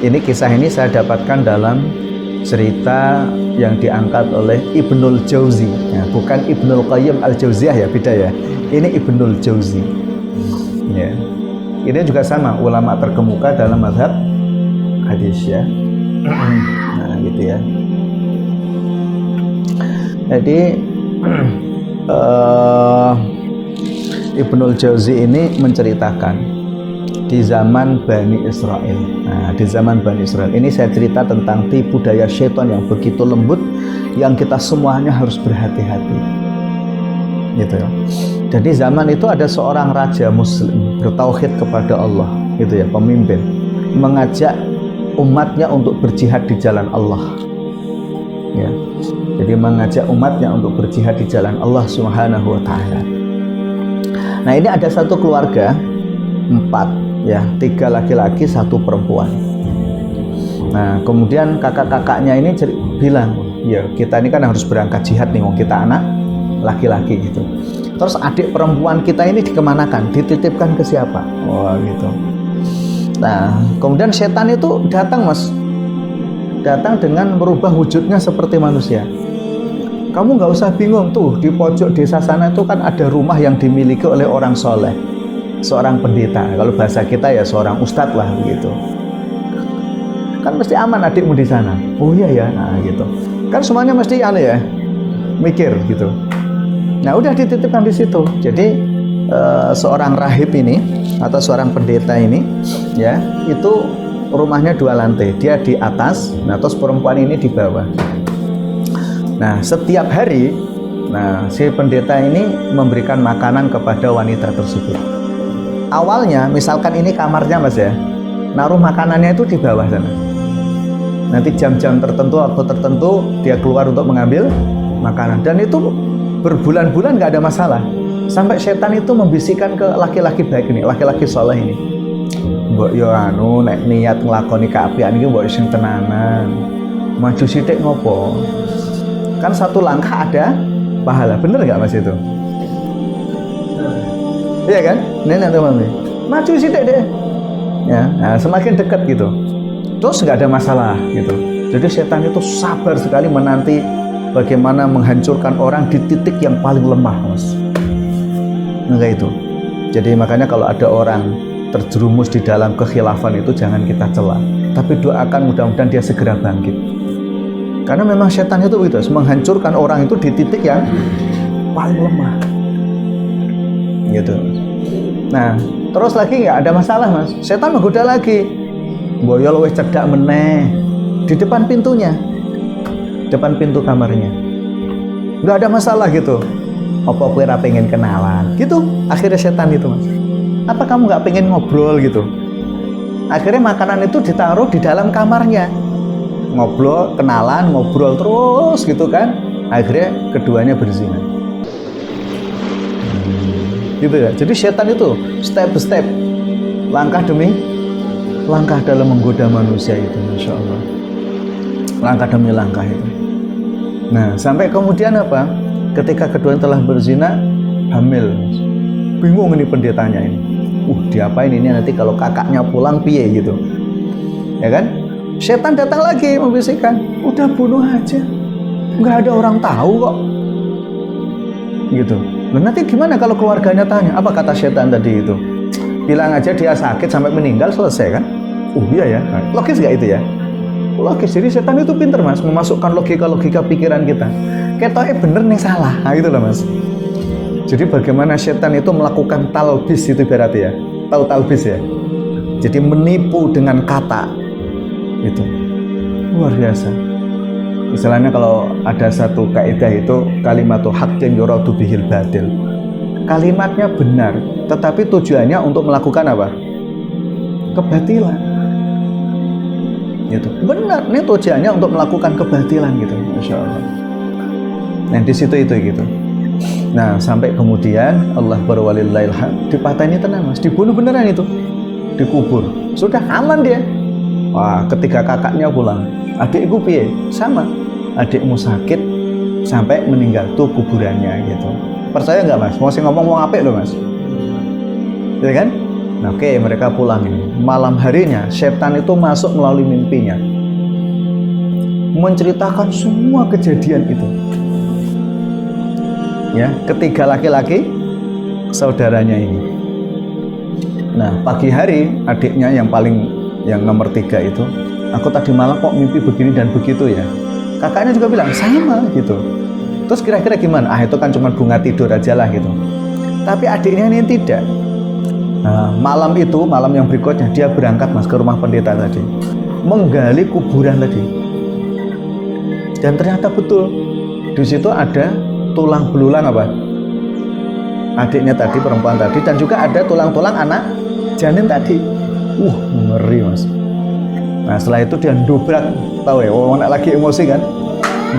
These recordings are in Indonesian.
Ini kisah ini saya dapatkan dalam cerita yang diangkat oleh Ibnul Jauzi, ya, bukan Ibnul Qayyim al-Jauziyah ya, beda ya. Ini Ibnul Jauzi. Ya. Ini juga sama, ulama terkemuka dalam mazhab hadis ya. Nah, gitu ya. Jadi Ibnul Jauzi ini menceritakan di zaman Bani Israel. Nah, di zaman Bani Israel ini saya cerita tentang tipu daya syaitan yang begitu lembut, yang kita semuanya harus berhati-hati. Gitu ya. Jadi zaman itu ada seorang raja muslim bertauhid kepada Allah, gitu ya, pemimpin, mengajak umatnya untuk berjihad di jalan Allah. Ya. Jadi mengajak umatnya untuk berjihad di jalan Allah Subhanahu wa taala. Nah, ini ada satu keluarga 4 ya, 3 laki-laki 1 perempuan. Nah, kemudian kakak-kakaknya ini bilang, ya kita ini kan harus berangkat jihad nih, wong kita anak laki-laki gitu. Terus adik perempuan kita ini dikemanakan, dititipkan ke siapa? Wah, gitu. Nah, kemudian setan itu datang, Mas, datang dengan merubah wujudnya seperti manusia. Kamu nggak usah bingung, tuh di pojok desa sana itu kan ada rumah yang dimiliki oleh orang soleh, seorang pendeta, kalau bahasa kita ya seorang ustadz lah begitu. Kan mesti aman adikmu di sana. Oh iya ya, nah gitu. Kan semuanya mesti aneh ya, mikir gitu. Nah udah dititipkan di situ. Jadi seorang rahib ini atau seorang pendeta ini, ya itu rumahnya 2 lantai. Dia di atas, nah terus perempuan ini di bawah. Nah setiap hari, nah si pendeta ini memberikan makanan kepada wanita tersebut. Awalnya, misalkan ini kamarnya Mas ya, naruh makanannya itu di bawah sana. Nanti jam-jam tertentu, waktu tertentu, dia keluar untuk mengambil makanan. Dan itu berbulan-bulan nggak ada masalah. Sampai setan itu membisikkan ke laki-laki baik ini, laki-laki soleh ini. Mbok yo anu, nek niat ngelakoni keapian ini mbok sing tenanan. Maju sithik ngopo? Kan 1 langkah ada pahala, bener nggak Mas itu? Iya kan? Nenek tuh mami, maju sithik deh. Ya, nah, semakin dekat gitu. Terus nggak ada masalah gitu. Jadi setan itu sabar sekali menanti bagaimana menghancurkan orang di titik yang paling lemah, Mas. Enggak itu. Jadi makanya kalau ada orang terjerumus di dalam kekhilafan itu jangan kita cela, tapi doakan mudah-mudahan dia segera bangkit. Karena memang setan itu begitu, menghancurkan orang itu di titik yang paling lemah. Gitu. Nah, terus lagi nggak ada masalah, Mas. Setan menggoda lagi. Boyol wis cedak meneh di depan pintunya, depan pintu kamarnya. Nggak ada masalah gitu. Apa kowe ora pengen kenalan? Gitu. Akhirnya setan itu, Mas. Apa kamu nggak pengen ngobrol gitu? Akhirnya makanan itu ditaruh di dalam kamarnya. Ngobrol, kenalan, ngobrol terus gitu kan. Akhirnya keduanya berzina. Gitu ya. Jadi setan itu step by step, langkah demi langkah dalam menggoda manusia itu, Masya Allah. Langkah demi langkah itu. Nah, sampai kemudian apa? Ketika keduanya telah berzina, hamil. Bingung ini pendetanya ini. Diapain ini nanti kalau kakaknya pulang piye gitu. Ya kan? Setan datang lagi membisikkan, udah bunuh aja. Nggak ada orang tahu kok. Gitu. Nah, nanti gimana kalau keluarganya tanya? Apa kata setan tadi itu? Bilang aja dia sakit sampai meninggal, selesai kan? Iya ya. Logis nggak itu ya? Logis. Jadi setan itu pinter, Mas, memasukkan logika-logika pikiran kita. Ketoknya bener nih salah. Nah gitu loh, Mas. Jadi bagaimana setan itu melakukan talbis itu berarti ya? Tahu talbis ya? Jadi menipu dengan kata. Itu luar biasa. Istilahnya kalau ada satu kaidah itu kalimatu haqqin yuradu bihil batil. Kalimatnya benar, tetapi tujuannya untuk melakukan apa? Kebatilan. Gitu. Benar, ini tujuannya untuk melakukan kebatilan gitu. Masya Allah. Nah di situ itu gitu. Nah sampai kemudian Allah berwalillailham dipatahin tenang, Mas, dibunuh beneran itu, dikubur. Sudah aman dia. Wah, ketika kakaknya pulang, adikku piye? Sama, adikmu sakit sampai meninggal tuh kuburannya gitu. Percaya nggak, Mas? Mau ngomong apik loh, Mas, ya kan? Nah, oke, mereka pulang ini. Malam harinya setan itu masuk melalui mimpinya, menceritakan semua kejadian itu. Ya, ketiga laki-laki saudaranya ini. Nah, pagi hari adiknya yang nomor 3 itu, aku tadi malam kok mimpi begini dan begitu ya. Kakaknya juga bilang sama gitu. Terus kira-kira gimana? Itu kan cuma bunga tidur aja lah gitu. Tapi adiknya ini tidak. Nah, malam yang berikutnya dia berangkat mas ke rumah pendeta tadi, menggali kuburan tadi, dan ternyata betul di situ ada tulang belulang adiknya tadi, perempuan tadi, dan juga ada tulang-tulang anak janin tadi. Ngeri mas. Nah setelah itu dia dobrak, tahu ya, anak lagi emosi kan,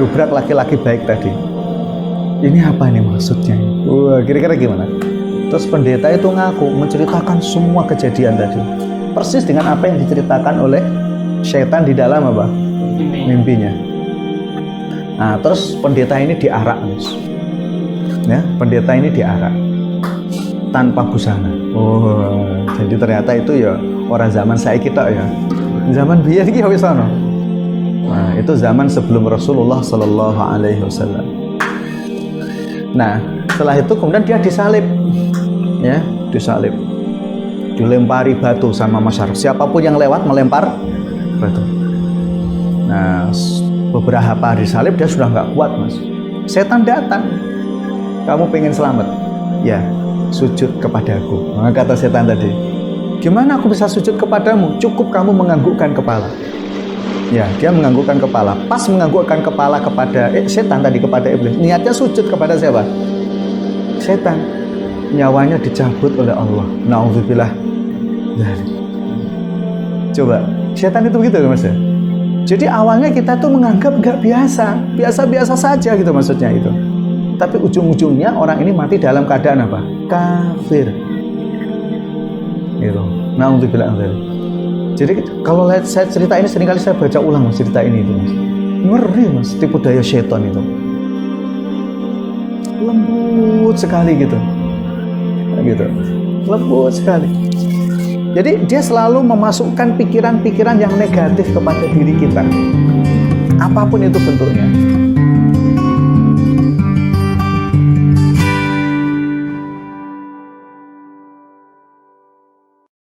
dobrak laki-laki baik tadi. Ini apa nih maksudnya? Kira-kira gimana? Terus pendeta itu ngaku menceritakan semua kejadian tadi, persis dengan apa yang diceritakan oleh setan di dalam mimpinya. Nah, terus pendeta ini diarak, mas. Ya, pendeta ini diarak tanpa busana. Jadi ternyata itu ya orang zaman saya kita ya. Zaman biyen iki wis ana. Nah, itu zaman sebelum Rasulullah Shallallahu Alaihi Wasallam. Nah, setelah itu kemudian dia disalib. Ya, disalib, dilempari batu sama masyarakat. Siapapun yang lewat melempar batu. Nah, beberapa hari salib dia sudah nggak kuat mas. Setan datang, kamu pengen selamat? Ya, sujud kepadaku. Nah, kata setan tadi, gimana aku bisa sujud kepadamu? Cukup kamu menganggukkan kepala. Ya, dia menganggukkan kepala. Pas menganggukkan kepala kepada setan tadi, kepada iblis. Niatnya sujud kepada siapa? Setan. Nyawanya dicabut oleh Allah. Na'udzubillah. Coba, setan itu begitu mas ya. Jadi awalnya kita tuh menganggap nggak biasa saja gitu maksudnya itu. Tapi ujung-ujungnya orang ini mati dalam keadaan apa? Kafir. Gitu. Na'udzubillah. Jadi kalau saya cerita ini seringkali saya baca ulang mas, cerita ini itu mas. Ngeri mas, tipu daya setan itu. Lembut sekali gitu. Lembut sekali. Jadi dia selalu memasukkan pikiran-pikiran yang negatif kepada diri kita, apapun itu bentuknya.